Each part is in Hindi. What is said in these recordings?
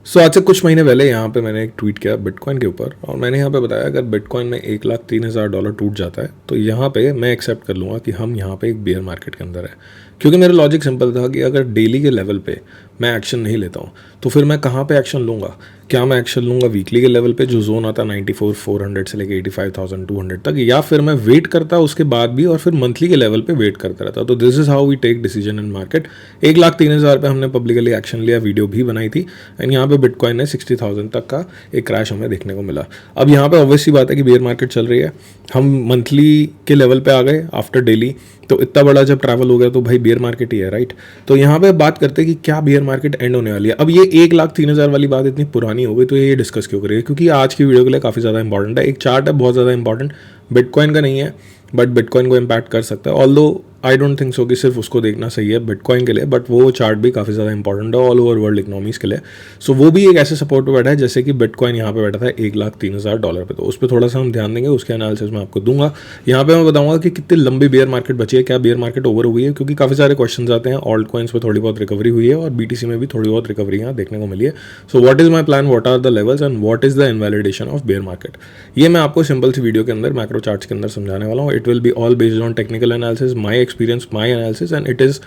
आज से कुछ महीने पहले यहाँ पे मैंने एक ट्वीट किया बिटकॉइन के ऊपर, और मैंने यहाँ पे बताया अगर बिटकॉइन में $1,03,000 टूट जाता है तो यहाँ पे मैं एक्सेप्ट कर लूँगा कि हम यहाँ पे एक बेयर मार्केट के अंदर है। क्योंकि मेरा लॉजिक सिंपल था कि अगर डेली के लेवल पे मैं एक्शन नहीं लेता हूँ तो फिर मैं कहाँ पे एक्शन लूँगा। क्या मैं एक्शन लूँगा वीकली के लेवल पे जो जोन आता है 94,400 से लेके 85,200 तक, या फिर मैं वेट करता उसके बाद भी और फिर मंथली के लेवल पे वेट करता रहता। तो this is how we take decision in market. 1,03,000 पे हमने पब्लिकली एक्शन लिया, वीडियो भी बनाई थी, एंड यहाँ पे बिटकॉइन ने 60,000 तक का एक क्रैश हमें देखने को मिला। अब यहाँ पे ऑब्वियसली बात है कि बेयर मार्केट चल रही है, हम मंथली के लेवल पे आ गए आफ्टर डेली, तो इतना बड़ा जब ट्रैवल हो गया तो भाई बेयर मार्केट ही है, राइट। तो यहाँ पे बात करते हैं कि क्या बेयर मार्केट एंड होने वाली है। अब ये 1,03,000 वाली बात इतनी पुरानी हो गई तो ये डिस्कस क्यों करेंगे, क्योंकि आज की वीडियो के लिए काफ़ी ज़्यादा इंपॉर्टेंट है। एक चार्ट है बहुत ज़्यादा इंपॉर्टेंट, बिटकॉइन का नहीं है बट बिटकॉइन को इम्पैक्ट कर सकता है। Although I don't think so कि सिर्फ उसको देखना सही है बिटकॉइन के लिए, बट वो चार्ट भी काफ़ी ज़्यादा इंपॉर्टेंट है ऑल ओवर वर्ल्ड इकोनॉमीज़ के लिए। सो वो भी एक ऐसे सपोर्ट पे बैठा है जैसे कि बिटकॉइन यहाँ पे बैठा था $1,03,000 पे, तो उस पर थोड़ा सा हम ध्यान देंगे, उसके एनालिसिस मैं आपको दूंगा। यहाँ पे मैं बताऊंगा कि कितनी लंबी बेयर मार्केट बची है, क्या बेयर मार्केट ओवर हुई है, क्योंकि काफ़ी सारे क्वेश्चन आते हैं। ऑल्ट कॉइन्स पर थोड़ी बहुत रिकवरी हुई है और BTC में भी थोड़ी बहुत रिकवरी यहाँ देखने को मिली है। So what is my plan, what are the levels and what is the invalidation of bear market, ये मैं आपको सिंपल सी वीडियो के अंदर मैक्रो चार्ट्स के अंदर समझाने वाला हूँ। It will be all based on technical analysis, my experience, my analysis, and it is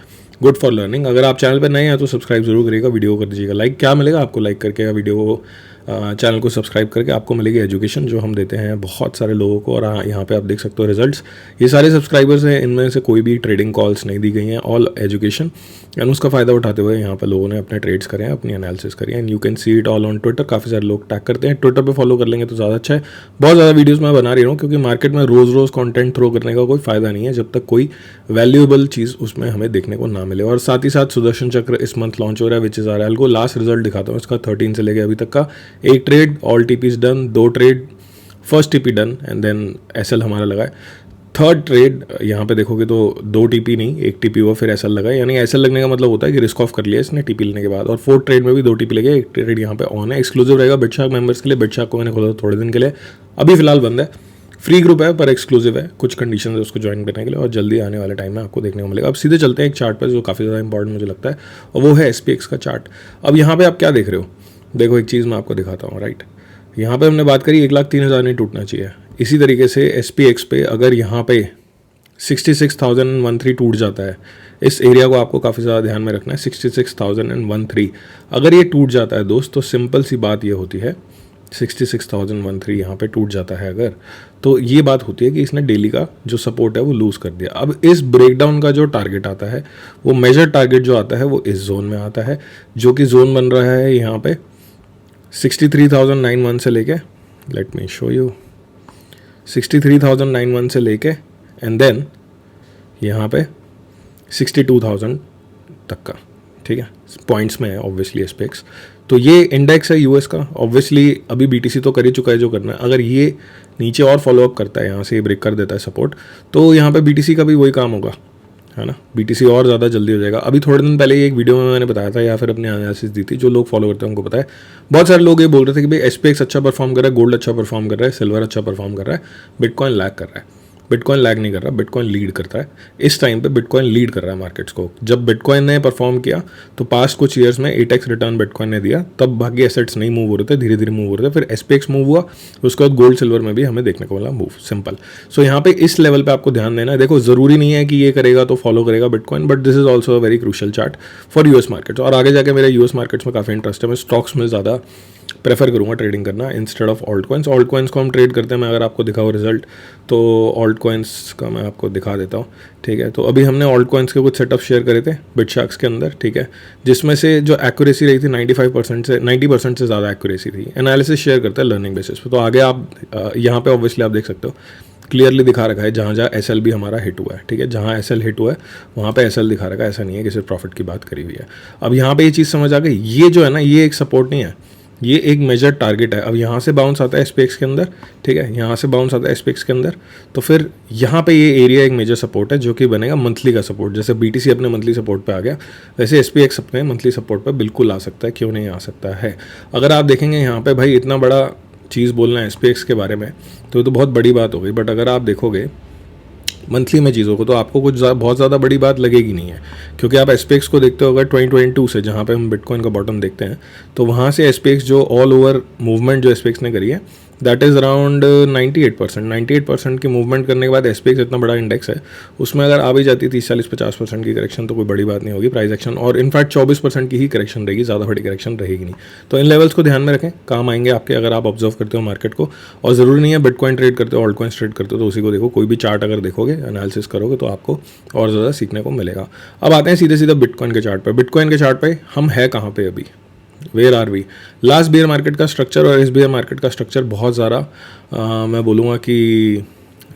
good for learning. अगर आप चैनल पर नए हैं तो सब्सक्राइब जरूर करिएगा, वीडियो को कर दीजिएगा लाइक। क्या मिलेगा आपको लाइक करके, वीडियो को चैनल को सब्सक्राइब करके आपको मिलेगी एजुकेशन जो हम देते हैं बहुत सारे लोगों को। और यहाँ पे आप देख सकते हो रिजल्ट्स, ये सारे सब्सक्राइबर्स हैं, इनमें से कोई भी ट्रेडिंग कॉल्स नहीं दी गई हैं, ऑल एजुकेशन, एंड उसका फ़ायदा उठाते हुए यहाँ पे लोगों ने अपने ट्रेड्स करे हैं, अपनी एनालिसिस करी है, and you can see it all on Twitter. काफ़ी सारे लोग टैग करते हैं, ट्विटर पर फॉलो कर लेंगे तो ज़्यादा अच्छा है। बहुत ज़्यादा वीडियोज़ मैं बना रही हूँ क्योंकि मार्केट में रोज़ रोज़ कॉन्टेंट थ्रो करने का कोई फ़ायदा नहीं है जब तक कोई वैल्यूएबल चीज़ उसमें हमें देखने को ना मिले। और साथ ही साथ सुदर्शन चक्र इस मंथ लॉन्च हो रहा है विच इज़ आर एल को लास्ट रिजल्ट दिखाता हूँ इसका 13 से लेके अभी तक का। एक trade, all TPs done, 2 trade, first TP done, and then SL हमारा लगा है। थर्ड ट्रेड यहाँ पे देखोगे तो 2 टीपी नहीं, 1 टीपी हुआ फिर एसएल लगा, यानी एसएल लगने का मतलब होता है कि रिस्क ऑफ कर लिया इसने टीपी लेने के बाद। और फोर्थ ट्रेड में भी 2 टीपी लगे, 1 ट्रेड यहाँ पे ऑन है, एक्सक्लूसिव रहेगा बिटशार्क मेंबर्स के लिए। बिटशार्क को मैंने खोला थोड़े दिन के लिए, अभी फिलहाल बंद है, फ्री ग्रुप है पर एक्सक्लूसिव है, कुछ कंडीशन है उसको ज्वाइन करने के लिए, और जल्दी आने वाले टाइम में आपको देखने को मिलेगा। अब सीधे चलते हैं एक चार्ट पर जो काफ़ी ज़्यादा इंपॉर्टेंट मुझे लगता है, और वो है SPX का चार्ट। अब यहाँ पे आप क्या देख रहे हो, देखो एक चीज़ मैं आपको दिखाता हूँ, राइट। यहाँ पे हमने बात करी 1,03,000 नहीं टूटना चाहिए। इसी तरीके से SPX पे अगर यहाँ पे 66,013 टूट जाता है, इस एरिया को आपको काफ़ी ज़्यादा ध्यान में रखना है, 66,013 अगर ये टूट जाता है दोस्त, तो सिंपल सी बात ये होती है 66,013 यहाँ पे टूट जाता है अगर, तो ये बात होती है कि इसने डेली का जो सपोर्ट है वो लूज़ कर दिया। अब इस ब्रेकडाउन का जो टारगेट आता है, वो मेजर टारगेट जो आता है वो इस जोन में आता है, जो कि जोन बन रहा है यहाँ पे 63,091 से लेके, लेट मी शो यू, 63,091 से लेके एंड देन यहाँ पे 62,000 तक का, ठीक है, पॉइंट्स में है ऑब्वियसली SPX। तो ये इंडेक्स है यूएस का, ऑब्वियसली अभी BTC तो कर ही चुका है जो करना है। अगर ये नीचे और फॉलोअप करता है, यहाँ से ये ब्रेक कर देता है सपोर्ट, तो यहाँ पे BTC का भी वही काम होगा, है ना, BTC और ज़्यादा जल्दी हो जाएगा। अभी थोड़े दिन पहले ही एक वीडियो में मैंने बताया था या फिर अपनी एनालिसिस दी थी, जो लोग फॉलो करते हैं उनको पता है। बहुत सारे लोग ये बोल रहे थे कि भाई SPX अच्छा परफॉर्म कर रहा है, गोल्ड अच्छा परफॉर्म कर रहा है, सिल्वर अच्छा परफॉर्म कर रहा है, बिटकॉइन लैग कर रहा है। बिटकॉइन लैग नहीं कर रहा, बिटकॉइन लीड करता है। इस टाइम पे बिटकॉइन लीड कर रहा है मार्केट्स को। जब बिटकॉइन ने परफॉर्म किया तो पास्ट कुछ ईयर्स में 8x रिटर्न बिटकॉइन ने दिया, तब बाकी एसेट्स नहीं मूव हो रहे थे, धीरे धीरे मूव हो रहे थे, फिर SPX मूव हुआ, उसके बाद गोल्ड सिल्वर में भी हमें देखने को मिला मूव, सिंपल। सो यहाँ पे इस लेवल पे आपको ध्यान देना है। देखो ज़रूरी नहीं है कि ये करेगा तो फॉलो करेगा bitcoin, but this is also a very crucial chart for US markets. और आगे जाके मेरे US मार्केट्स में काफ़ी इंटरेस्ट है, मैं स्टॉक्स में ज़्यादा प्रेफर करूँगा ट्रेडिंग करना instead of alt coins. Alt coins को हम ट्रेड करते हैं, मैं अगर आपको दिखाऊँ रिजल्ट तो ऑल्ट कॉइन्स का मैं आपको दिखा देता हूँ, ठीक है। तो अभी हमने ऑल्ट कॉइन्स के कुछ सेटअप शेयर करे थे बिटशार्क्स के अंदर, ठीक है, जिसमें से जो एक्यूरेसी रही थी 95% से 90% से ज़्यादा एक्यूरेसी थी। एनालिसिस शेयर करते हैं लर्निंग बेसिस पे। तो आगे आप यहाँ पे ऑब्वियसली आप देख सकते हो क्लियरली दिखा रखा है जहाँ जहाँ SL भी हमारा हिट हुआ है, ठीक है, जहाँ SL हिट हुआ है वहाँ पे SL दिखा रखा है, ऐसा नहीं है कि सिर्फ प्रॉफिट की बात करी हुई है। अब यहाँ पे ये चीज़ समझ आ गई, ये जो है ना, ये एक सपोर्ट नहीं है, ये एक मेजर टारगेट है। अब यहाँ से बाउंस आता है SPX के अंदर, ठीक है, यहाँ से बाउंस आता है SPX के अंदर, तो फिर यहाँ पे ये एरिया एक मेजर सपोर्ट है जो कि बनेगा मंथली का सपोर्ट। जैसे BTC अपने मंथली सपोर्ट पे आ गया, वैसे SPX अपने मंथली सपोर्ट पे बिल्कुल आ सकता है, क्यों नहीं आ सकता है। अगर आप देखेंगे यहाँ पे भाई इतना बड़ा चीज़ बोलना है SPX के बारे में तो बहुत बड़ी बात हो गई, बट अगर आप देखोगे मंथली में चीज़ों को, तो आपको कुछ बहुत ज़्यादा बड़ी बात लगेगी नहीं है, क्योंकि आप एसपीएक्स को देखते हो अगर 2022 से, जहाँ पे हम बिटकॉइन का बॉटम देखते हैं, तो वहाँ से एसपीएक्स जो ऑल ओवर मूवमेंट जो एसपीएक्स ने करी है दैट इज़ अराउंड 98% की मूवमेंट करने के बाद एसपीएक्स इतना बड़ा इंडेक्स है, उसमें अगर आ भी जाती है 30-40-50% की करेक्शन तो कोई बड़ी बात नहीं होगी प्राइस एक्शन, और इनफैक्ट 24% की ही करेक्शन रहेगी, ज़्यादा बड़ी करेक्शन रहेगी नहीं। तो इन लेवल्स को ध्यान में रखें, काम आएंगे आपके अगर आप ऑब्जर्व करते हो मार्केट को। और ज़रूरी नहीं है बिटकॉइन ट्रेड करते हो, ऑल्ट कॉइन ट्रेड करते हो तो उसी को देखो, कोई भी चार्ट अगर देखोगे, एनालिसिस करोगे तो आपको और ज़्यादा सीखने को मिलेगा। अब आते हैं सीधे सीधे बिटकॉइन के चार्ट पर। बिटकॉइन के चार्ट पर हम है कहाँ पे अभी, where are we. Last bear market का स्ट्रक्चर और इस बियर मार्केट का स्ट्रक्चर बहुत ज़्यादा मैं बोलूँगा कि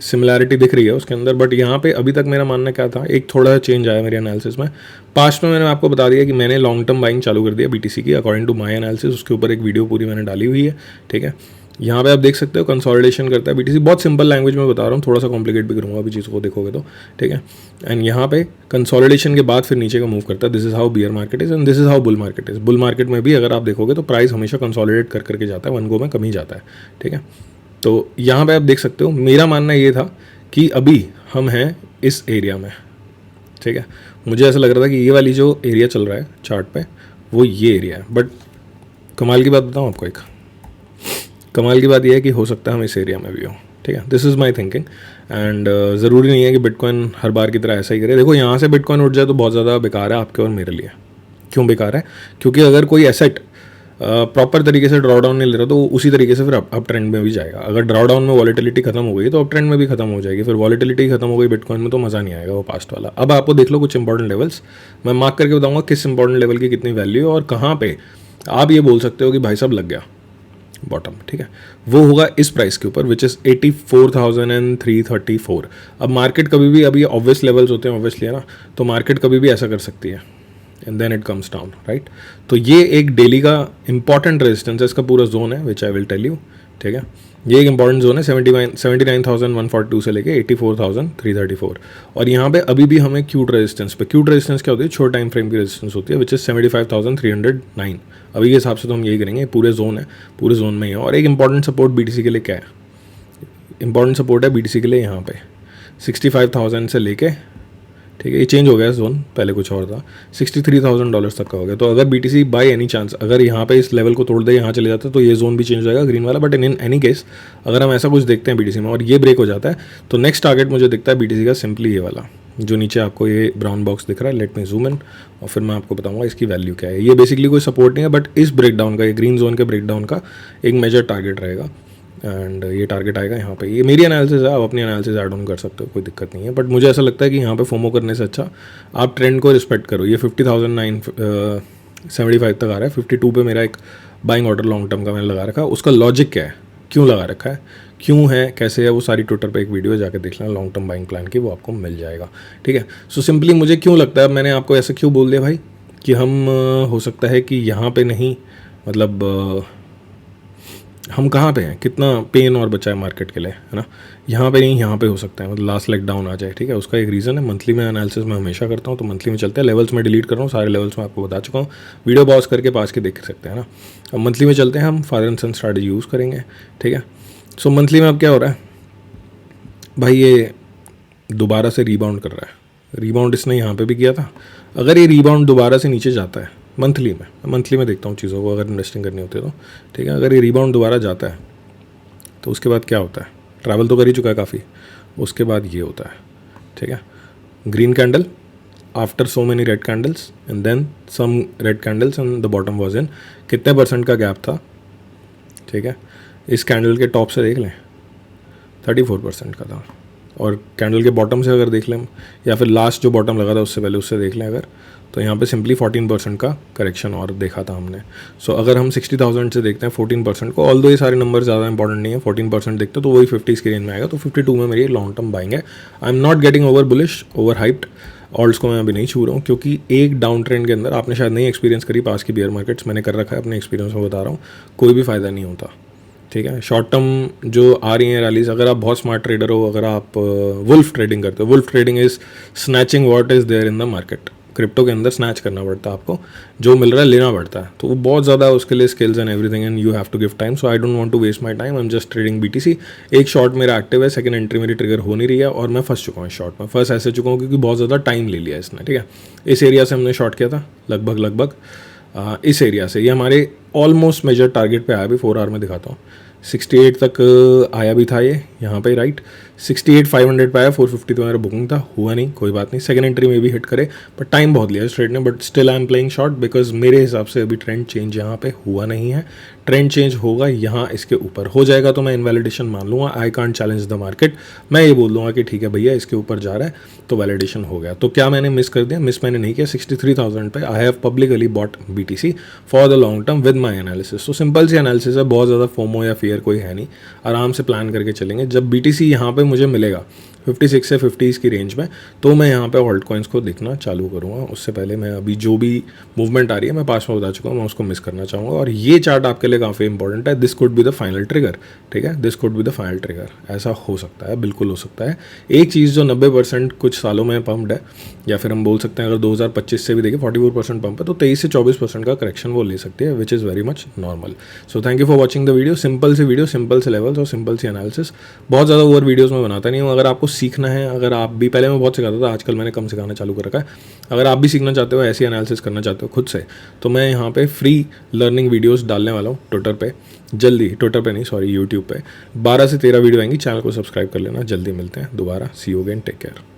सिमिलैरिटी दिख रही है उसके अंदर, बट यहाँ पे अभी तक मेरा मानना क्या था, एक थोड़ा सा चेंज आया मेरे एनालिसिस में। पास्ट में मैंने आपको बता दिया कि मैंने लॉन्ग टर्म बाइंग चालू कर दिया बीटीसी की अकॉर्डिंग टू माय एनालिसिस, उसके ऊपर एक वीडियो पूरी मैंने डाली हुई है, ठीक है। यहाँ पे आप देख सकते हो कंसोलिडेशन करता है बीटीसी, बहुत सिंपल लैंग्वेज में बता रहा हूँ, थोड़ा सा कॉम्प्लिकेट भी करूँगा अभी चीज़ों को देखोगे तो, ठीक है। एंड यहाँ पे कंसोलिडेशन के बाद फिर नीचे का मूव करता है। This is how beer market is and this is how bull market is. Bull market में भी अगर आप देखोगे तो प्राइस हमेशा कंसोलिडेट कर करके जाता है, वन गो में कम ही जाता है, ठीक है। तो यहाँ पे आप देख सकते हो, मेरा मानना ये था कि अभी हम हैं इस एरिया में, ठीक है। मुझे ऐसा लग रहा था कि ये वाली जो एरिया चल रहा है चार्ट पे वो ये एरिया है, बट कमाल की बात बताऊँ आपको, एक कमाल की बात यह है कि हो सकता है हम इस एरिया में भी हो, ठीक है। This is my thinking and ज़रूरी नहीं है कि बिटकॉइन हर बार की तरह ऐसा ही करे। देखो यहाँ से बिटकॉइन उठ जाए तो बहुत ज़्यादा बेकार है आपके और मेरे लिए। क्यों बेकार है? क्योंकि अगर कोई एसेट प्रॉपर तरीके से ड्रॉ डाउन नहीं ले रहा तो उसी तरीके से फिर अप ट्रेंड में भी जाएगा। अगर ड्रॉ डाउन में वॉलेटिलिटी खत्म हो गई तो अप ट्रेंड में भी खत्म हो जाएगी, फिर वॉलेटिलिटी खत्म हो गई बिटकॉइन में तो मज़ा नहीं आएगा वो पास्ट वाला। अब आपको देख लो कुछ इंपॉर्टेंट लेवल्स, मैं मार्क करके बताऊंगा किस इंपॉर्टेंट लेवल की कितनी वैल्यू है और कहाँ पे आप ये बोल सकते हो कि भाई साहब लग गया बॉटम, ठीक है। वो होगा इस प्राइस के ऊपर विच इज़ 84,334। अब मार्केट कभी भी, अभी ऑब्वियस लेवल्स होते हैं ऑब्वियसली है ना, तो मार्केट कभी भी ऐसा कर सकती है and then it comes down, right. तो ये एक डेली का इंपॉर्टेंट रेजिस्टेंस है, इसका पूरा जोन है विच आई विल टेल यू, ठीक है। ये एक इंपॉर्टेंट जोन है 79,142 से लेके 84,334। और यहाँ पे अभी भी हमें क्यूट रेजिस्टेंस पे, क्यूट रेजिस्टेंस क्या होती है, छोटे टाइम फ्रेम की रेजिस्टेंस होती है विच इज़ 75,309। अभी के हिसाब से तो हम यही करेंगे, पूरे जोन है, पूरे जोन में ही है। और एक इंपॉर्टेंट सपोर्ट बीटीसी के लिए क्या है, इंपॉर्टेंट सपोर्ट है बीटीसी के लिए यहाँ पे 65,000 से लेके, ठीक है, ये चेंज हो गया जोन, पहले कुछ और था, $63,000 तक का हो गया। तो अगर बीटीसी बाय एनी चांस अगर यहाँ पे इस लेवल को तोड़ दे, यहाँ चले जाता है तो ये जोन भी चेंज हो जाएगा ग्रीन वाला। बट इन एनी केस अगर हम ऐसा कुछ देखते हैं बीटीसी में और ये ब्रेक हो जाता है तो नेक्स्ट टारगेट मुझे दिखता है बीटीसी का सिंपली ये वाला जो नीचे आपको ये ब्राउन बॉक्स दिख रहा है। लेट मी जूम इन और फिर मैं आपको बताऊंगा इसकी वैल्यू क्या है। ये बेसिकली कोई सपोर्ट नहीं है, बट इस ब्रेकडाउन का, ये ग्रीन जोन के ब्रेकडाउन का एक मेजर टारगेट रहेगा एंड ये टारगेट आएगा यहाँ पे। ये मेरी एनालिसिस है, आप अपनी एनालिसिस ऐड ऑन कर सकते हो, कोई दिक्कत नहीं है। बट मुझे ऐसा लगता है कि यहाँ पे फोमो करने से अच्छा आप ट्रेंड को रिस्पेक्ट करो। ये 50,975 तक आ रहा है, 52 पे मेरा एक बाइंग ऑर्डर लॉन्ग टर्म का मैंने लगा रखा है। उसका लॉजिक क्या है, क्यों लगा रखा है, क्यों है, कैसे है, वो सारी ट्विटर पे एक वीडियो जाके देख लेना लॉन्ग टर्म बाइंग प्लान की, वो आपको मिल जाएगा, ठीक है। सो सिंपली मुझे क्यों लगता है, मैंने आपको ऐसा क्यों बोल दिया भाई कि हम हो सकता है कि यहाँ पे नहीं, मतलब हम कहाँ पे हैं, कितना पेन और बचा है मार्केट के लिए, है ना। यहाँ पे नहीं, यहाँ पे हो सकता है, मतलब लास्ट लेग डाउन आ जाए, ठीक है। उसका एक रीज़न है, मंथली में एनालिसिस मैं हमेशा करता हूँ, तो मंथली में चलते हैं। लेवल्स में डिलीट कर रहा हूँ, सारे लेवल्स में आपको बता चुका हूँ, वीडियो पॉज करके पास के देख सकते हैं ना। अब मंथली में चलते हैं, हम father and son strategy use करेंगे, ठीक है। सो मंथली में अब क्या हो रहा है भाई, ये दोबारा से रीबाउंड कर रहा है। रीबाउंड इसने यहाँ पे भी किया था। अगर ये रीबाउंड दोबारा से नीचे जाता है मंथली में देखता हूँ चीज़ों को, अगर इन्वेस्टिंग करनी होती है तो, ठीक है। अगर ये रीबाउंड दोबारा जाता है तो उसके बाद क्या होता है, ट्रैवल तो कर ही चुका है काफ़ी, उसके बाद ये होता है, ठीक है। Green candle after so many red candles and then some red candles and the bottom was in, कितने % का गैप था, ठीक है। इस कैंडल के टॉप से देख लें 34% का था, और कैंडल के बॉटम से अगर देख लें या फिर लास्ट जो बॉटम लगा था उससे पहले उससे देख लें अगर, तो यहाँ पे सिंपली 14% का करेक्शन और देखा था हमने। सो अगर हम 60,000 से देखते हैं 14% को, ऑल दो ये सारे नंबर ज़्यादा इंपॉर्टेंट नहीं है, 14% देखते तो वही 50 की रेंज में आएगा। तो 52 में मेरी लॉन्ग टर्म बाइंग है। I am not getting over bullish, over hyped. Ult's को मैं अभी नहीं छू रहा हूँ, क्योंकि एक डाउन ट्रेंड के अंदर आपने शायद नहीं एक्सपीरियंस करी पास की बियर मार्केट्स, मैंने कर रखा है, अपने एक्सपीरियंस में बता रहा हूँ, कोई भी फ़ायदा नहीं होता, ठीक है। शॉर्ट टर्म जो आ रही हैं रैलीज, अगर आप बहुत स्मार्ट ट्रेडर हो, अगर आप वुल्फ ट्रेडिंग करते हो, wolf trading is snatching what is there in the market, crypto के अंदर स्नैच करना पड़ता है आपको, जो मिल रहा है लेना पड़ता है, तो वो बहुत ज़्यादा उसके लिए skills and everything and you have to give time. So I don't want to waste my time, I am just trading BTC. एक शॉट मेरा एक्टिव है, सेकंड एंट्री मेरी ट्रिगर हो नहीं रही है और मैं फंस चुका हूँ इस शॉट में. फंस ऐसे चुका हूँ क्योंकि बहुत ज़्यादा टाइम ले लिया इसने. ठीक है, इस एरिया से हमने शॉट किया था लगभग इस एरिया से. ये हमारे ऑलमोस्ट मेजर टारगेट पे आया, भी 4 आवर में दिखाता हूँ. 68 तक आया भी था ये यहाँ पे, राइट. 68,500 पे आया, 450 तो मेरा बुकिंग था, हुआ नहीं, कोई बात नहीं. सेकंड एंट्री में भी हिट करे, पर टाइम बहुत लिया इस ट्रेड ने. But still I am playing short because मेरे हिसाब से अभी ट्रेंड चेंज यहाँ पे हुआ नहीं है. ट्रेंड चेंज होगा यहाँ इसके ऊपर हो जाएगा तो मैं इनवैलिडेशन मान लूँगा. I can't challenge the market. मैं ये बोल दूँगा कि ठीक है भैया इसके ऊपर जा रहा है तो वैलिडेशन हो गया. तो क्या मैंने मिस कर दिया? मिस मैंने नहीं किया. 63,000 पे I have publicly bought BTC for the long term with my analysis. तो सिंपल सी एनालिसिस है, बहुत ज़्यादा फोमो या फियर कोई है नहीं. आराम से प्लान करके चलेंगे. जब BTC यहाँ पे मुझे मिलेगा 56 से 50 की रेंज में, तो मैं यहाँ पे ऑल्ट कॉइन्स को देखना चालू करूँगा. उससे पहले मैं अभी जो भी मूवमेंट आ रही है मैं पास में बता चुका हूँ, मैं उसको मिस करना चाहूँगा. और ये चार्ट आपके लिए काफ़ी इंपॉर्टेंट है. This could be the final trigger. ठीक है, this could be the final trigger. ऐसा हो सकता है, बिल्कुल हो सकता है. एक चीज़ जो 90% कुछ सालों में पम्प्ड है, या फिर हम बोल सकते हैं अगर 2025 से भी देखें 44% पंप है, तो 23 से 24% का करेक्शन वो ले सकती है, which is very much normal. So thank you for watching the video. Simple सी वीडियो, सिंपल से लेवल्स और सिंपल सी एनालिसिस. बहुत ज़्यादा ओवर वीडियोज़ में बनाता नहीं हूँ. अगर आपको सीखना है, अगर आप भी, पहले मैं बहुत सिखाता था, आजकल मैंने कम सिखाना चालू कर रखा है. अगर आप भी सीखना चाहते हो, ऐसी एनालिसिस करना चाहते हो खुद से, तो मैं यहाँ पे फ्री लर्निंग वीडियोस डालने वाला हूँ ट्विटर पे जल्दी. ट्विटर पे नहीं, सॉरी, यूट्यूब पे 12 से 13 वीडियो आएंगी. चैनल को सब्सक्राइब कर लेना. जल्दी मिलते हैं दोबारा. सी यू अगेन, टेक केयर.